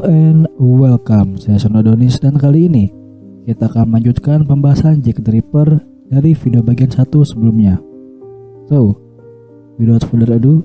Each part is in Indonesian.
and welcome, saya Sonodonis dan kali ini kita akan melanjutkan pembahasan Jack the Ripper dari video bagian 1 sebelumnya. So, without further ado,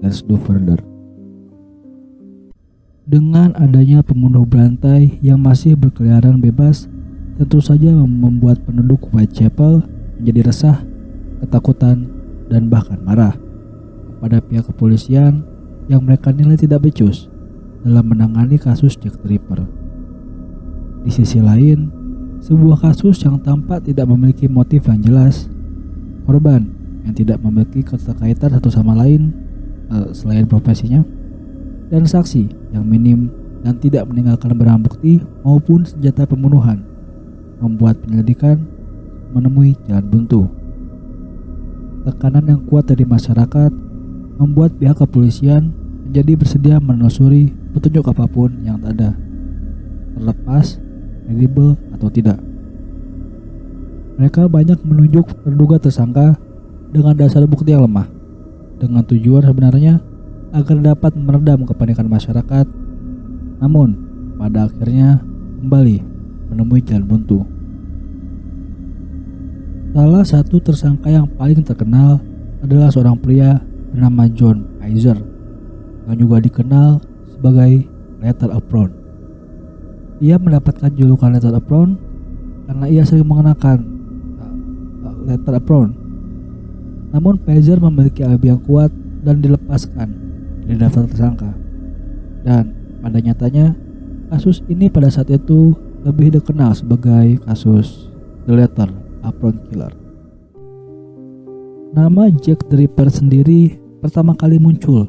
let's do further. Dengan adanya pembunuh berantai yang masih berkeliaran bebas, tentu saja membuat penduduk Whitechapel menjadi resah, ketakutan, dan bahkan marah kepada pihak kepolisian yang mereka nilai tidak becus dalam menangani kasus Jack the Ripper. Di sisi lain, sebuah kasus yang tampak tidak memiliki motif yang jelas, korban yang tidak memiliki keterkaitan satu sama lain selain profesinya, dan saksi yang minim dan tidak meninggalkan barang bukti maupun senjata pembunuhan, membuat penyelidikan menemui jalan buntu. Tekanan yang kuat dari masyarakat membuat pihak kepolisian menjadi bersedia menelusuri petunjuk apapun yang ada, terlepas kredibel atau tidak. Mereka banyak menunjuk terduga tersangka dengan dasar bukti yang lemah, dengan tujuan sebenarnya agar dapat meredam kepanikan masyarakat, namun pada akhirnya kembali menemui jalan buntu. Salah satu tersangka yang paling terkenal adalah seorang pria bernama John Pfizer, yang juga dikenal sebagai Lethal Apron. Ia mendapatkan julukan Lethal Apron karena ia sering mengenakan Lethal Apron. Namun Pfizer memiliki alibi yang kuat dan dilepaskan dari daftar tersangka. Dan pada nyatanya, kasus ini pada saat itu lebih dikenal sebagai kasus The Lethal Apron Killer. Nama Jack the Ripper sendiri pertama kali muncul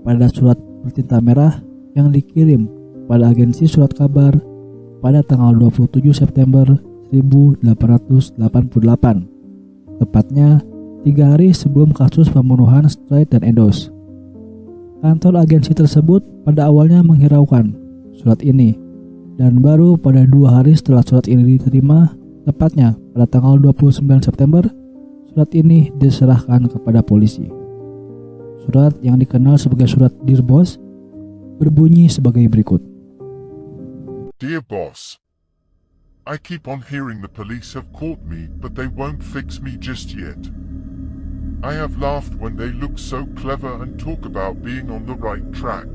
pada surat bertinta merah yang dikirim pada agensi surat kabar pada tanggal 27 September 1888, tepatnya 3 hari sebelum kasus pembunuhan Stride dan Eddowes. Kantor agensi tersebut pada awalnya menghiraukan surat ini, dan baru pada 2 hari setelah surat ini diterima, tepatnya pada tanggal 29 September, surat ini diserahkan kepada polisi. Surat yang dikenal sebagai surat Dear Boss berbunyi sebagai berikut. Dear Boss, I keep on hearing the police have caught me, but they won't fix me just yet. I have laughed when they look so clever and talk about being on the right track.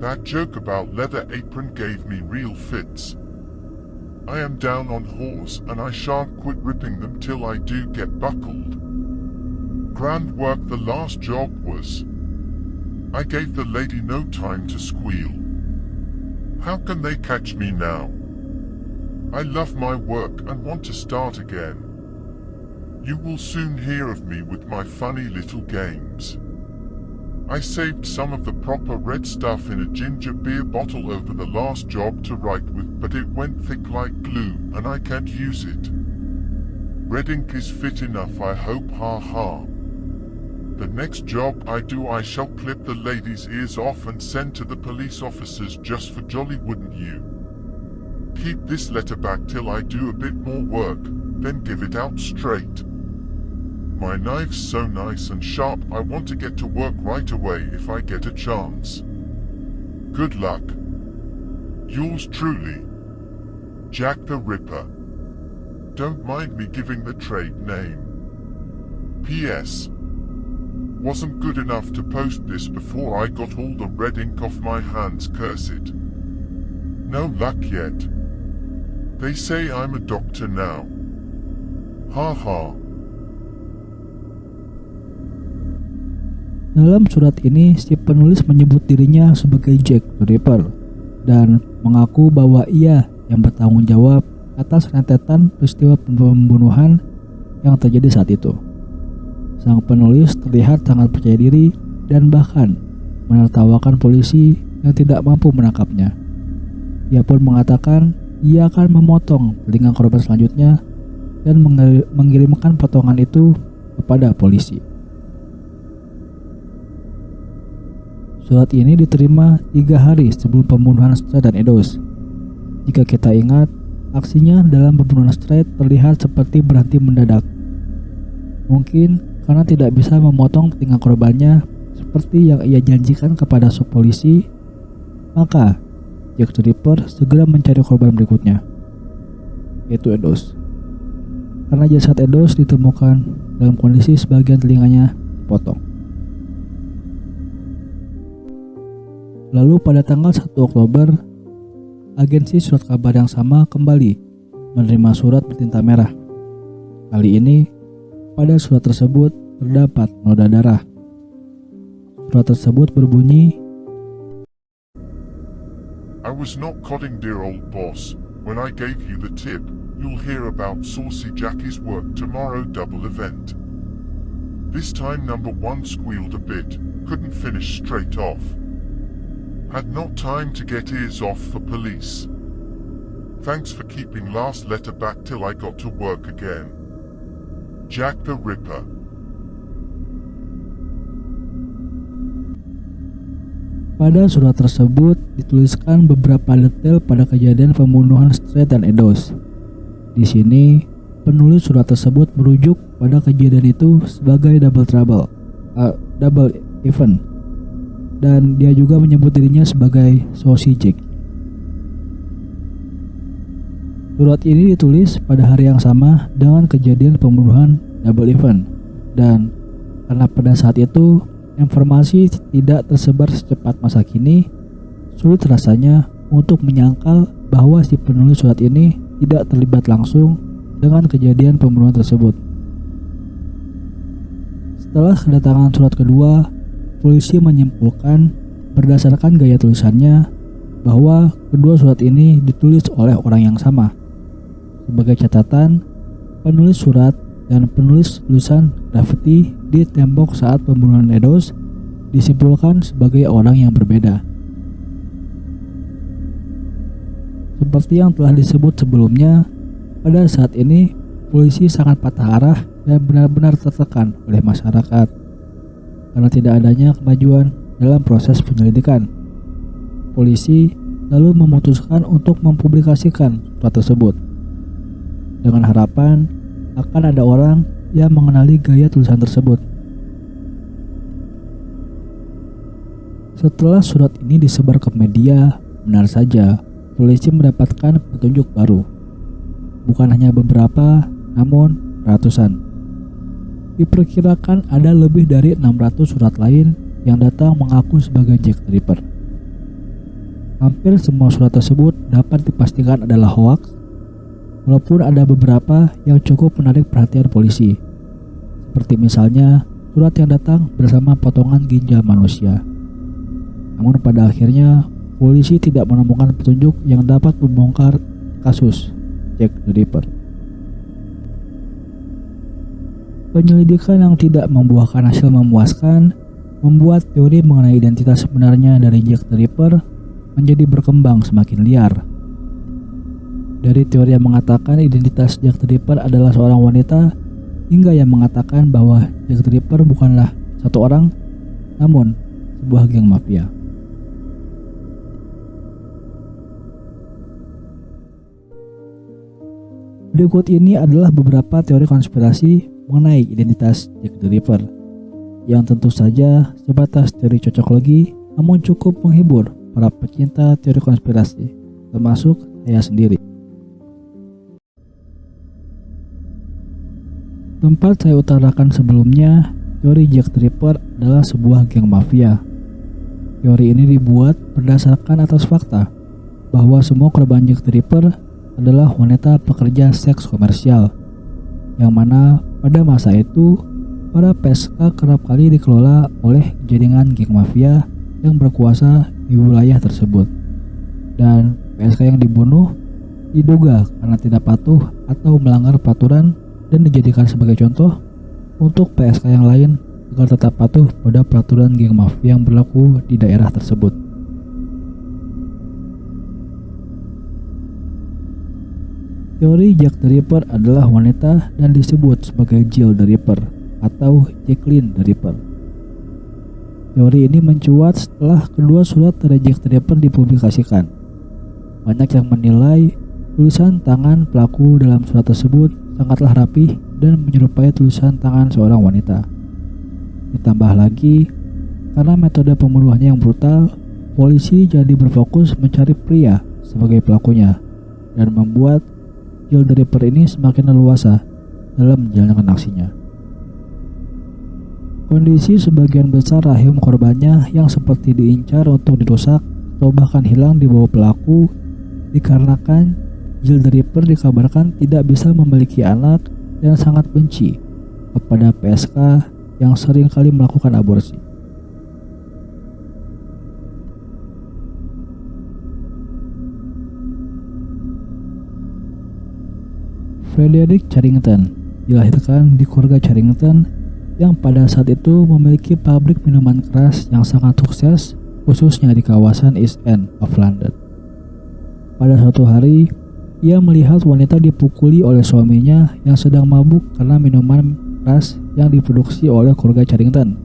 That joke about leather apron gave me real fits. I am down on horse and I shan't quit ripping them till I do get buckled. Grand work the last job was. I gave the lady no time to squeal. How can they catch me now? I love my work and want to start again. You will soon hear of me with my funny little games. I saved some of the proper red stuff in a ginger beer bottle over the last job to write with, but it went thick like glue and I can't use it. Red ink is fit enough, I hope, ha ha. The next job I do, I shall clip the lady's ears off and send to the police officers just for jolly, wouldn't you? Keep this letter back till I do a bit more work, then give it out straight. My knife's so nice and sharp, I want to get to work right away if I get a chance. Good luck. Yours truly, Jack the Ripper. Don't mind me giving the trade name. P.S. Wasn't good enough to post this before I got all the red ink off my hands, curse it. No luck yet. They say I'm a doctor now. Ha ha. Dalam surat ini, si penulis menyebut dirinya sebagai Jack the Ripper dan mengaku bahwa ia yang bertanggung jawab atas rentetan peristiwa pembunuhan yang terjadi saat itu. Sang penulis terlihat sangat percaya diri dan bahkan menertawakan polisi yang tidak mampu menangkapnya. Ia pun mengatakan ia akan memotong telinga korban selanjutnya dan mengirimkan potongan itu kepada polisi. Surat ini diterima 3 hari sebelum pembunuhan Stride dan Eddowes. Jika kita ingat, aksinya dalam pembunuhan Stride terlihat seperti berhenti mendadak. Mungkin karena tidak bisa memotong telinga korbannya seperti yang ia janjikan kepada polisi, Maka Jack the Ripper segera mencari korban berikutnya, yaitu Edos. Karena jasad Edos ditemukan dalam kondisi sebagian telinganya dipotong. Lalu pada tanggal 1 Oktober, agensi surat kabar yang sama kembali menerima surat bertinta merah. Kali ini, pada surat tersebut terdapat noda darah. Surat tersebut berbunyi, I was not kidding, dear old boss. When I gave you the tip, you'll hear about Saucy Jackie's work tomorrow double event. This time number 1 squealed a bit, couldn't finish straight off. Had not time to get ears off for police. Thanks for keeping last letter back till I got to work again. Jack the Ripper. Pada surat tersebut dituliskan beberapa detail pada kejadian pembunuhan Straight dan Edos. Di sini, penulis surat tersebut merujuk pada kejadian itu sebagai double event, dan dia juga menyebut dirinya sebagai Saucy Jack. Surat ini ditulis pada hari yang sama dengan kejadian pembunuhan double event, dan karena pada saat itu informasi tidak tersebar secepat masa kini, sulit rasanya untuk menyangkal bahwa si penulis surat ini tidak terlibat langsung dengan kejadian pembunuhan tersebut. Setelah kedatangan surat kedua, polisi menyimpulkan berdasarkan gaya tulisannya bahwa kedua surat ini ditulis oleh orang yang sama. Sebagai catatan, penulis surat dan penulis tulisan grafiti di tembok saat pembunuhan Edos disimpulkan sebagai orang yang berbeda. Seperti yang telah disebut sebelumnya, pada saat ini polisi sangat patah arah dan benar-benar tertekan oleh masyarakat karena tidak adanya kemajuan dalam proses penyelidikan. Polisi lalu memutuskan untuk mempublikasikan surat tersebut dengan harapan akan ada orang yang mengenali gaya tulisan tersebut. Setelah surat ini disebar ke media, benar saja polisi mendapatkan petunjuk baru. Bukan hanya beberapa, namun ratusan. Diperkirakan ada lebih dari 600 surat lain yang datang mengaku sebagai Jack the Ripper. Hampir semua surat tersebut dapat dipastikan adalah hoaks, walaupun ada beberapa yang cukup menarik perhatian polisi, seperti misalnya surat yang datang bersama potongan ginjal manusia. Namun pada akhirnya, polisi tidak menemukan petunjuk yang dapat membongkar kasus Jack the Ripper. Penyelidikan yang tidak membuahkan hasil memuaskan membuat teori mengenai identitas sebenarnya dari Jack the Ripper menjadi berkembang semakin liar. Dari teori yang mengatakan identitas Jack the Ripper adalah seorang wanita, hingga yang mengatakan bahwa Jack the Ripper bukanlah satu orang, namun sebuah geng mafia. Berikut ini adalah beberapa teori konspirasi mengenai identitas Jack the Ripper, yang tentu saja sebatas teori cocokologi, namun cukup menghibur para pecinta teori konspirasi, termasuk saya sendiri. Tempat saya utarakan sebelumnya, teori Jack the Ripper adalah sebuah geng mafia. Teori ini dibuat berdasarkan atas fakta bahwa semua korban Jack the Ripper adalah wanita pekerja seks komersial, yang mana pada masa itu para PSK kerap kali dikelola oleh jaringan geng mafia yang berkuasa di wilayah tersebut. Dan PSK yang dibunuh diduga karena tidak patuh atau melanggar peraturan dan dijadikan sebagai contoh untuk PSK yang lain agar tetap patuh pada peraturan geng mafia yang berlaku di daerah tersebut. Teori Jack the Ripper adalah wanita dan disebut sebagai Jill the Ripper atau Jacqueline the Ripper. Teori ini mencuat setelah kedua surat dari Jack the Ripper dipublikasikan. Banyak yang menilai tulisan tangan pelaku dalam surat tersebut sangatlah rapih dan menyerupai tulisan tangan seorang wanita. Ditambah lagi, karena metode pembunuhannya yang brutal, polisi jadi berfokus mencari pria sebagai pelakunya dan membuat Jack the Ripper ini semakin leluasa dalam menjalankan aksinya. Kondisi sebagian besar rahim korbannya yang seperti diincar untuk dirusak atau bahkan hilang di bawah pelaku dikarenakan Jack the Ripper dikabarkan tidak bisa memiliki anak dan sangat benci kepada PSK yang sering kali melakukan aborsi. Frederick Charrington dilahirkan di keluarga Charrington yang pada saat itu memiliki pabrik minuman keras yang sangat sukses, khususnya di kawasan East End of London. Pada suatu hari, ia melihat wanita dipukuli oleh suaminya yang sedang mabuk karena minuman keras yang diproduksi oleh keluarga Charrington.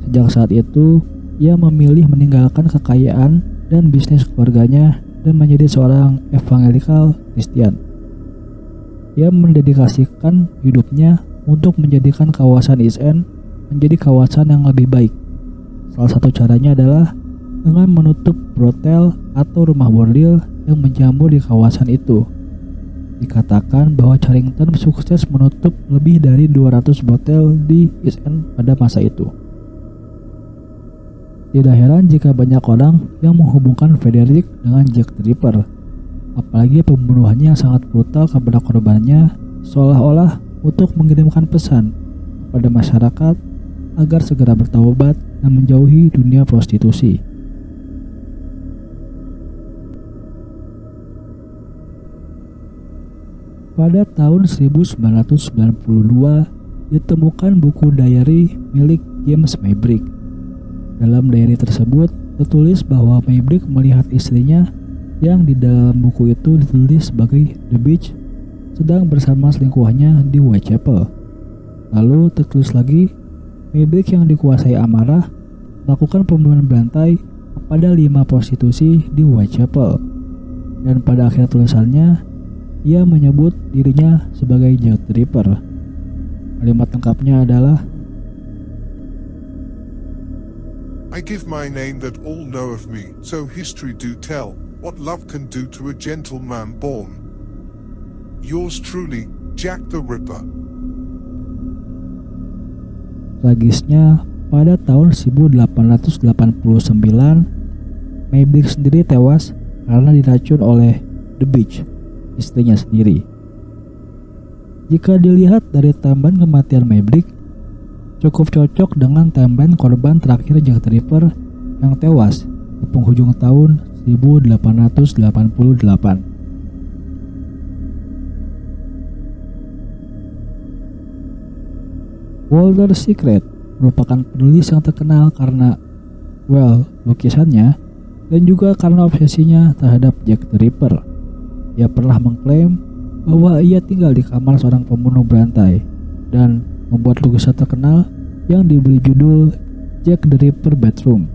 Sejak saat itu, ia memilih meninggalkan kekayaan dan bisnis keluarganya dan menjadi seorang evangelikal Kristen. Ia mendedikasikan hidupnya untuk menjadikan kawasan East End menjadi kawasan yang lebih baik. Salah satu caranya adalah dengan menutup brothel atau rumah bordil yang menjamur di kawasan itu. Dikatakan bahwa Charrington sukses menutup lebih dari 200 brothel di East End pada masa itu. Tidak heran jika banyak orang yang menghubungkan Frederick dengan Jack the Ripper, apalagi pembunuhannya yang sangat brutal kepada korbannya, seolah-olah untuk mengirimkan pesan kepada masyarakat agar segera bertaubat dan menjauhi dunia prostitusi. Pada tahun 1992 ditemukan buku diary milik James Maybrick. Dalam diary tersebut tertulis bahwa Maybrick melihat istrinya yang di dalam buku itu ditulis sebagai The Beach sedang bersama selingkuhannya di Whitechapel. Lalu tertulis lagi, Maybrick yang dikuasai amarah melakukan pembunuhan berantai kepada 5 prostitusi di Whitechapel. Dan pada akhir tulisannya, ia menyebut dirinya sebagai Jack the Ripper. Kalimat lengkapnya adalah, I give my name that all know of me, so history do tell what love can do to a gentleman born. Yours truly, Jack the Ripper. Tragisnya, pada tahun 1889, Maybrick sendiri tewas karena diracun oleh The Beach, istrinya sendiri. Jika dilihat dari timeline kematian Maybrick, cukup cocok dengan timeline korban terakhir Jack the Ripper yang tewas di penghujung tahun 1888. Walter Secret merupakan penulis yang terkenal karena, lukisannya dan juga karena obsesinya terhadap Jack the Ripper. Ia pernah mengklaim bahwa ia tinggal di kamar seorang pembunuh berantai dan membuat lukisan terkenal yang diberi judul Jack the Ripper Bedroom.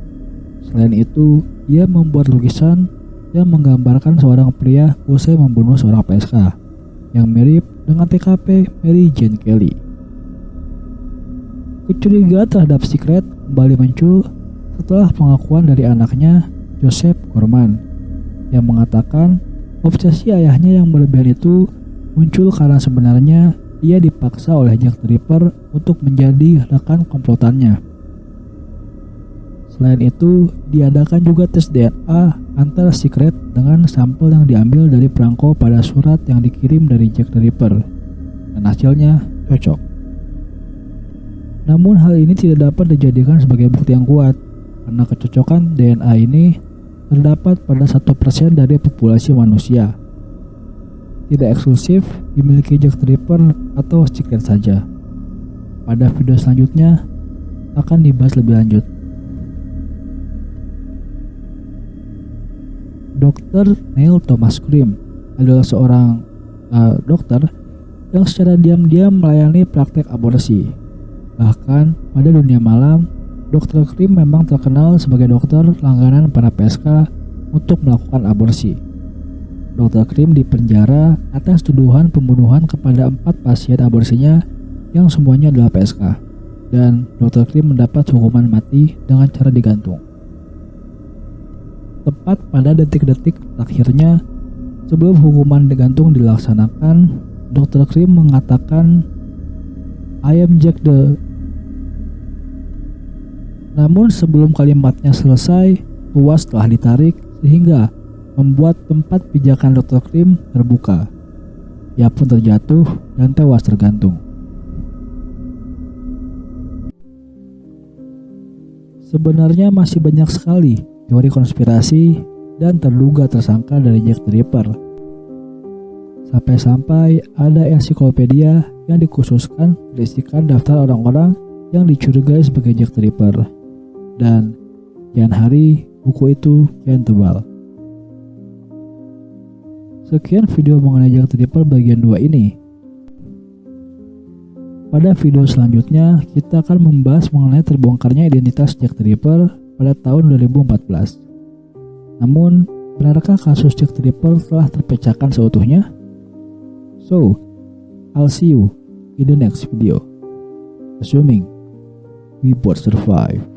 Selain itu, ia membuat lukisan yang menggambarkan seorang pria usai membunuh seorang PSK yang mirip dengan TKP Mary Jane Kelly. Kecurigaan terhadap Secret kembali muncul setelah pengakuan dari anaknya, Joseph Gorman, yang mengatakan obsesi ayahnya yang berlebihan itu muncul karena sebenarnya ia dipaksa oleh Jack the Ripper untuk menjadi rekan komplotannya. Selain itu, diadakan juga tes DNA antara Secret dengan sampel yang diambil dari perangko pada surat yang dikirim dari Jack the Ripper, dan hasilnya cocok. Namun hal ini tidak dapat dijadikan sebagai bukti yang kuat, karena kecocokan DNA ini terdapat pada 1% dari populasi manusia. Tidak eksklusif dimiliki Jack the Ripper atau Secret saja. Pada video selanjutnya akan dibahas lebih lanjut. Dr. Neil Thomas Grimm adalah seorang dokter yang secara diam-diam melayani praktek aborsi. Bahkan pada dunia malam, Dr. Grimm memang terkenal sebagai dokter langganan para PSK untuk melakukan aborsi. Dr. Grimm dipenjara atas tuduhan pembunuhan kepada 4 pasien aborsinya yang semuanya adalah PSK, dan Dr. Grimm mendapat hukuman mati dengan cara digantung. tepat pada detik-detik terakhirnya sebelum hukuman digantung dilaksanakan, Dr. Krim mengatakan, "I am Jack the..." Namun sebelum kalimatnya selesai, tuas telah ditarik sehingga membuat tempat pijakan Dr. Krim terbuka. Ia pun terjatuh dan tewas tergantung. Sebenarnya masih banyak sekali teori konspirasi dan terduga tersangka dari Jack the Ripper. Sampai-sampai ada ensiklopedia yang dikhususkan berisikan daftar orang-orang yang dicurigai sebagai Jack the Ripper. Dan kian hari buku itu kian tebal. Sekian video mengenai Jack the Ripper bagian 2 ini. Pada video selanjutnya, kita akan membahas mengenai terbongkarnya identitas Jack the Ripper pada tahun 2014. Namun, benarkah kasus Jack the Ripper telah terpecahkan seutuhnya? So, I'll see you in the next video. Assuming we both survive.